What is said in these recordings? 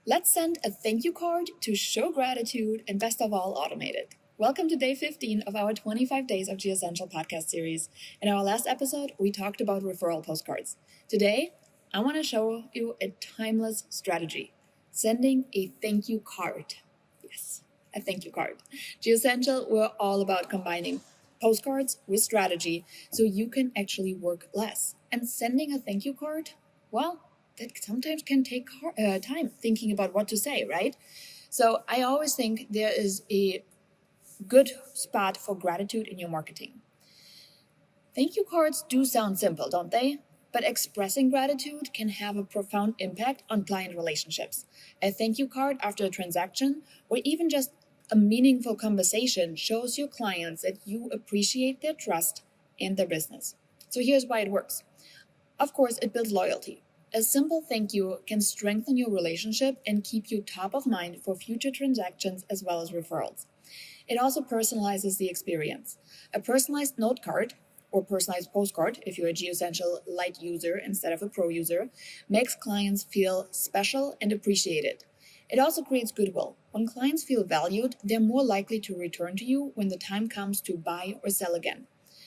Let's send a thank you card to show gratitude and best of all, automate it. Welcome to day 15 of our 25 Days of GEOsential podcast series. In our last episode, we talked about referral postcards. Today, I want to show you a timeless strategy, sending a thank you card. Yes, a thank you card. GEOsential, we're all about combining postcards with strategy so you can actually work less. And sending a thank you card, well, that sometimes can take time thinking about what to say, right? So I always think there is a good spot for gratitude in your marketing. Thank you cards do sound simple, don't they? But expressing gratitude can have a profound impact on client relationships. A thank you card after a transaction, or even just a meaningful conversation, shows your clients that you appreciate their trust and their business. So here's why it works. Of course, it builds loyalty. A simple thank you can strengthen your relationship and keep you top of mind for future transactions as well as referrals. It also personalizes the experience. A personalized note card, or personalized postcard if you're a GEOsential Lite user instead of a Pro user, makes clients feel special and appreciated. It also creates goodwill. When clients feel valued, they're more likely to return to you when the time comes to buy or sell again.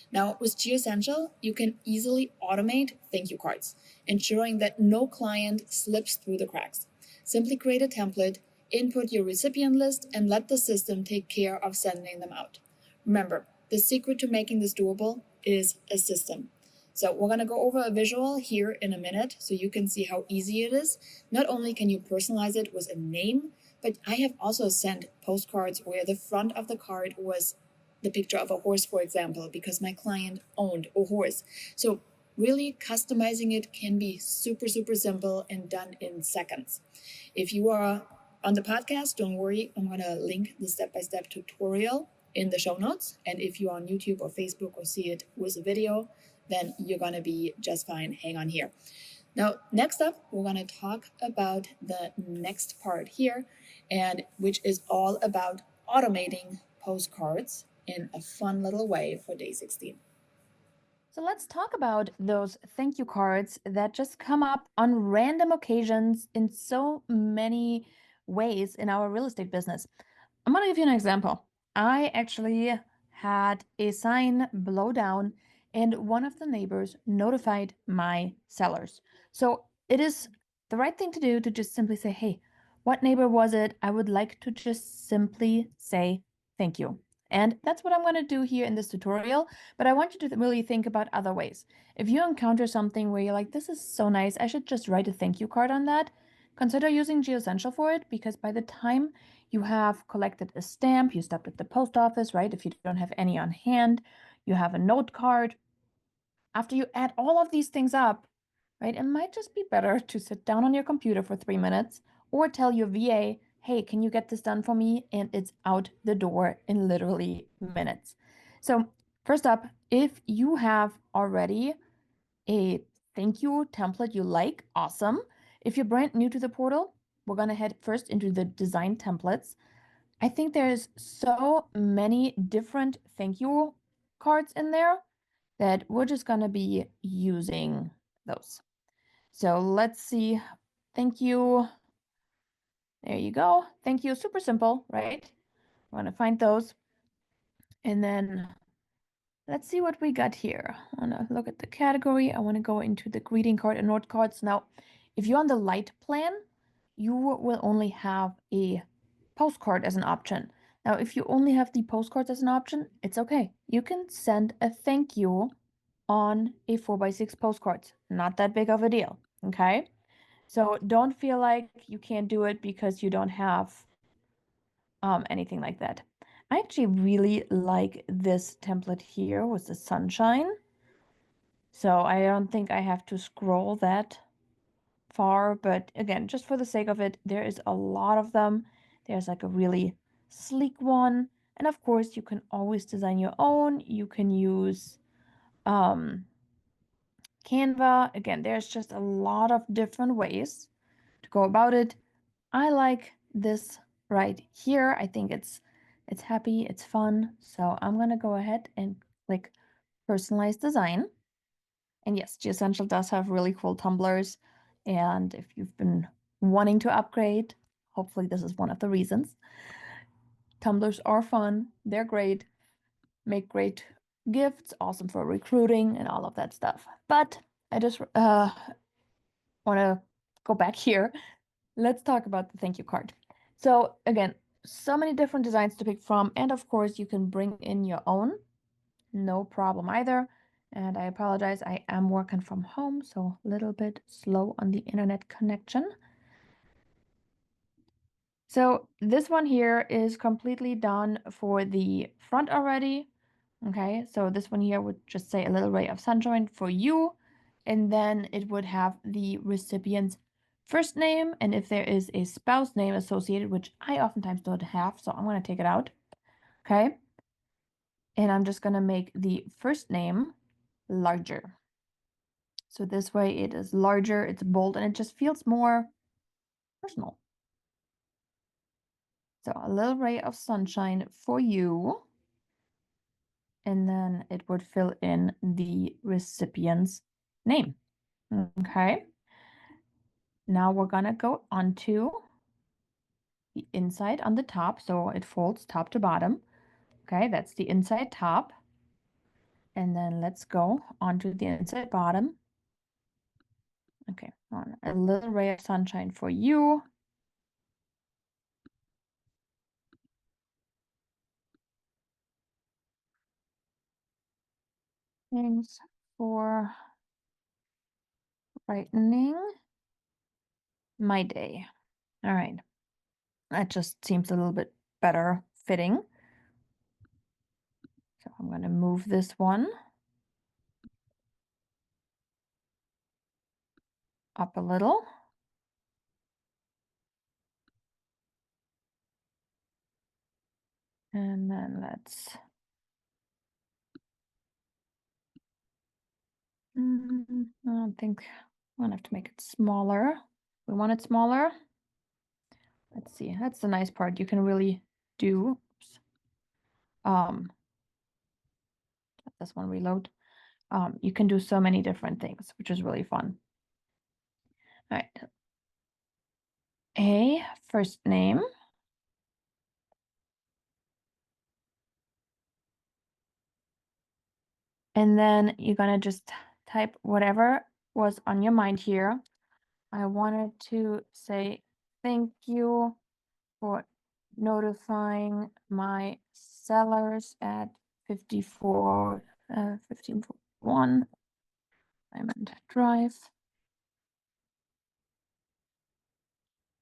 Now, with GEOsential, you can easily automate thank you cards, ensuring that no client slips through the cracks. Simply create a template, input your recipient list, and let the system take care of sending them out. Remember, the secret to making this doable is a system. So we're going to go over a visual here in a minute so you can see how easy it is. Not only can you personalize it with a name, but I have also sent postcards where the front of the card was the picture of a horse, for example, because my client owned a horse. So really customizing it can be super, super simple and done in seconds. If you are on the podcast, don't worry, I'm going to link the step-by-step tutorial in the show notes. And if you're on YouTube or Facebook or see it with a video, then you're going to be just fine. Hang on here. Now, next up, we're going to talk about the next part here, and which is all about automating postcards in a fun little way for day 16. So let's talk about those thank you cards that just come up on random occasions in so many ways in our real estate business. I'm going to give you an example. I actually had a sign blow down and one of the neighbors notified my sellers. So it is the right thing to do to just simply say, hey, what neighbor was it? I would like to just simply say thank you. And that's what I'm going to do here in this tutorial, but I want you to really think about other ways. If you encounter something where you're like, this is so nice, I should just write a thank you card on that, consider using GEOsential for it, because by the time you have collected a stamp, you stopped at the post office, right? If you don't have any on hand, you have a note card. After you add all of these things up, right, it might just be better to sit down on your computer for 3 minutes or tell your VA, hey, can you get this done for me? And it's out the door in literally minutes. So first up, if you have already a thank you template you like, awesome. If you're brand new to the portal, we're going to head first into the design templates. I think there's so many different thank you cards in there that we're just going to be using those. So let's see. Thank you. There you go. Thank you. Super simple, right? I want to find those. And then let's see what we got here. I want to look at the category. I want to go into the greeting card and note cards. Now, if you're on the light plan, you will only have a postcard as an option. Now, if you only have the postcards as an option, it's okay. You can send a thank you on a 4x6 postcard. Not that big of a deal, okay? So don't feel like you can't do it because you don't have anything like that. I actually really like this template here with the sunshine. So I don't think I have to scroll that far, but again, just for the sake of it, there is a lot of them. There's like a really sleek one. And of course, you can always design your own. You can use Canva. Again, there's just a lot of different ways to go about it. I like this right here. I think it's happy, it's fun. So I'm gonna go ahead and click personalized design. And yes, GEOsential does have really cool tumblers. And if you've been wanting to upgrade, Hopefully this is one of the reasons. Tumblers are fun. They're great. Make great gifts, awesome for recruiting and all of that stuff. But I just want to go back here. Let's talk about the thank you card. So again, so many different designs to pick from. And of course, you can bring in your own. No problem either. And I apologize, I am working from home, so a little bit slow on the internet connection. So this one here is completely done for the front already. Okay, so this one here would just say a little ray of sunshine for you, and then it would have the recipient's first name, and if there is a spouse name associated, which I oftentimes don't have, so I'm going to take it out. Okay, and I'm just going to make the first name larger. So this way it is larger, it's bold, and it just feels more personal. So a little ray of sunshine for you. And then it would fill in the recipient's name. Okay. Now we're gonna go onto the inside on the top. So it folds top to bottom. Okay, that's the inside top. And then let's go onto the inside bottom. Okay, a little ray of sunshine for you. Thanks for brightening my day. All right. That just seems a little bit better fitting. So I'm going to move this one up a little. And then let's I don't think I'm gonna have to make it smaller. We want it smaller. Let's see. That's the nice part. You can really do. Oops. Let this one reload. You can do so many different things, which is really fun. All right. A first name. And then you're gonna just type whatever was on your mind here. I wanted to say thank you for notifying my sellers at 1541 Diamond Drive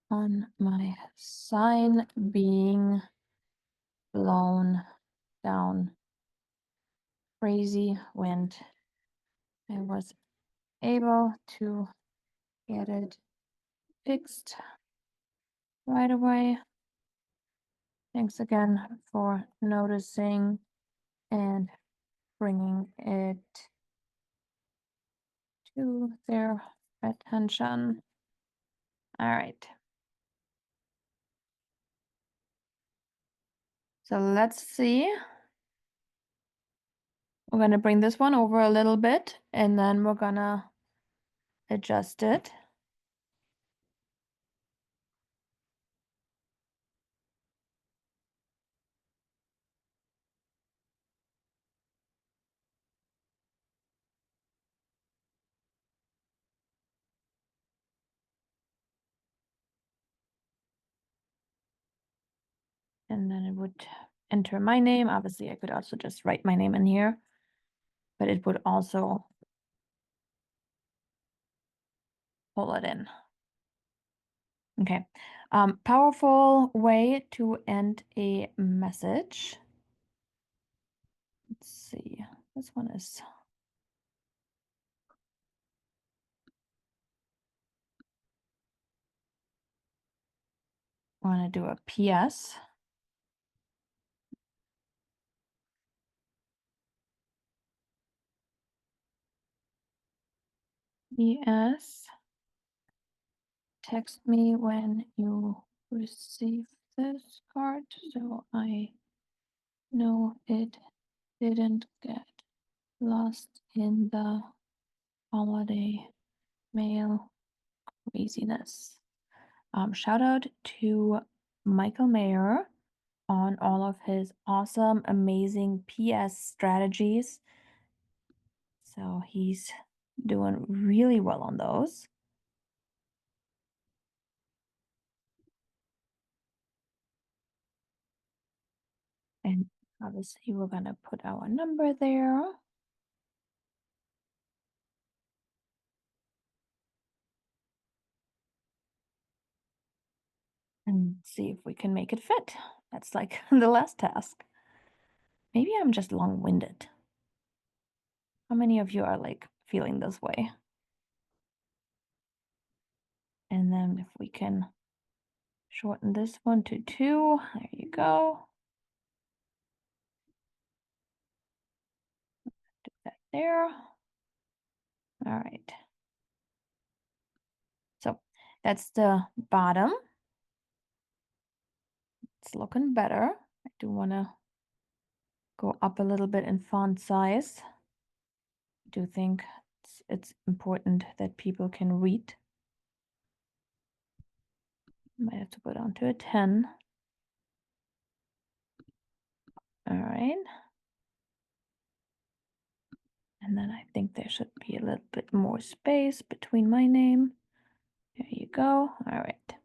on my sign being blown down. Crazy wind. I was able to get it fixed right away. Thanks again for noticing and bringing it to their attention. All right. So let's see. We're going to bring this one over a little bit, and then we're going to adjust it. And then it would enter my name. Obviously, I could also just write my name in here, but it would also pull it in. Okay. Powerful way to end a message. Let's see. This one is I want to do a PS. PS. Text me when you receive this card so I know it didn't get lost in the holiday mail craziness. Shout out to Michael Mayer on all of his awesome, amazing PS strategies. So he's doing really well on those. And obviously we're gonna put our number there. And see if we can make it fit. That's like the last task. Maybe I'm just long-winded. How many of you are like feeling this way? And then if we can shorten this one to 2, there you go. Do that there. All right. So that's the bottom. It's looking better. I do want to go up a little bit in font size. I do think it's important that people can read. Might have to go down to a 10. All right. And then I think there should be a little bit more space between my name. There you go. All right.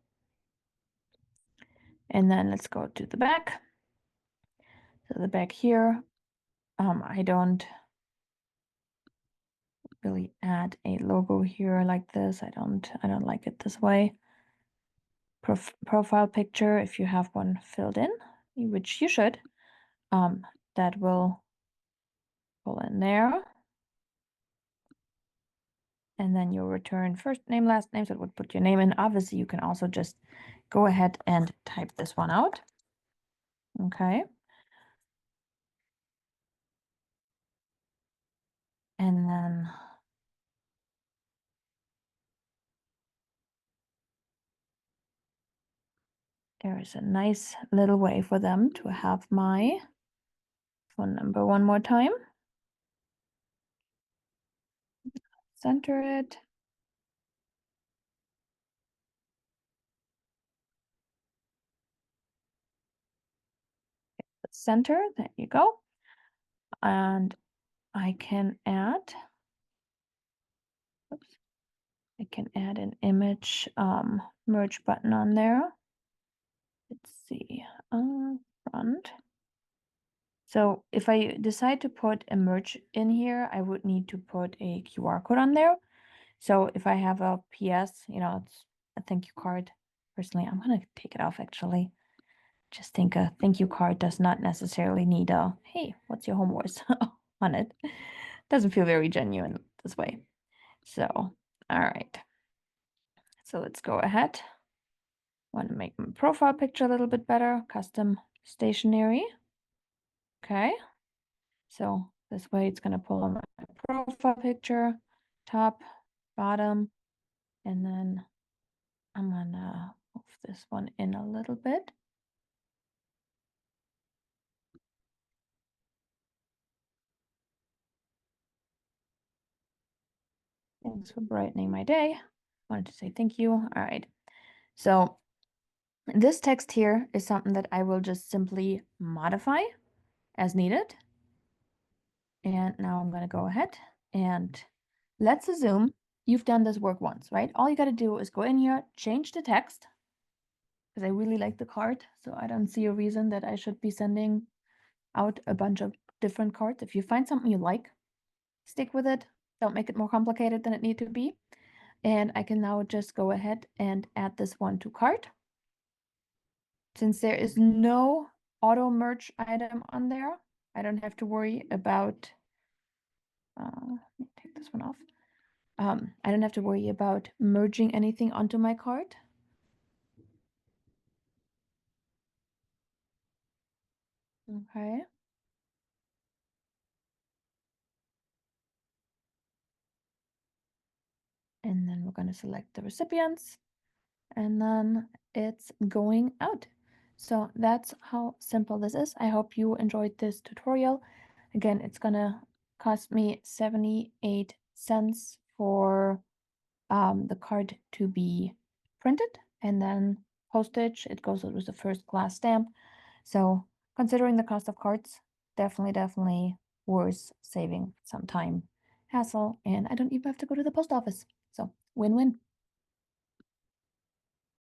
And then let's go to the back. So the back here, I don't really add a logo here like this. I don't like it this way. Profile picture, if you have one filled in, which you should, that will pull in there. And then you'll return first name, last name, so it would put your name in. Obviously, you can also just go ahead and type this one out. Okay. And then there is a nice little way for them to have my phone number one more time. Center it. Center, there you go. And I can add, oops, I can add an image merge button on there. Let's see, front. So if I decide to put a merge in here, I would need to put a QR code on there. So if I have a PS, it's a thank you card. Personally, I'm gonna take it off actually. Just think a thank you card does not necessarily need a, hey, what's your home words on it. Doesn't feel very genuine this way. So, all right. So let's go ahead. Want to make my profile picture a little bit better. Custom stationery. Okay. So this way it's going to pull on my profile picture, top, bottom, and then I'm going to move this one in a little bit. Thanks for brightening my day. Wanted to say thank you. All right. So this text here is something that I will just simply modify as needed. And now I'm going to go ahead and let's assume you've done this work once, right? All you got to do is go in here, change the text, because I really like the card. So I don't see a reason that I should be sending out a bunch of different cards. If you find something you like, stick with it. Don't make it more complicated than it need to be. And I can now just go ahead and add this one to cart. Since there is no auto merge item on there, I don't have to worry about, let me take this one off. I don't have to worry about merging anything onto my card. Okay. And then we're going to select the recipients and then it's going out. So that's how simple this is. I hope you enjoyed this tutorial. Again, it's going to cost me 78 cents for the card to be printed. And then postage, it goes with the first class stamp. So considering the cost of cards, definitely worth saving some time, hassle, and I don't even have to go to the post office. So win-win.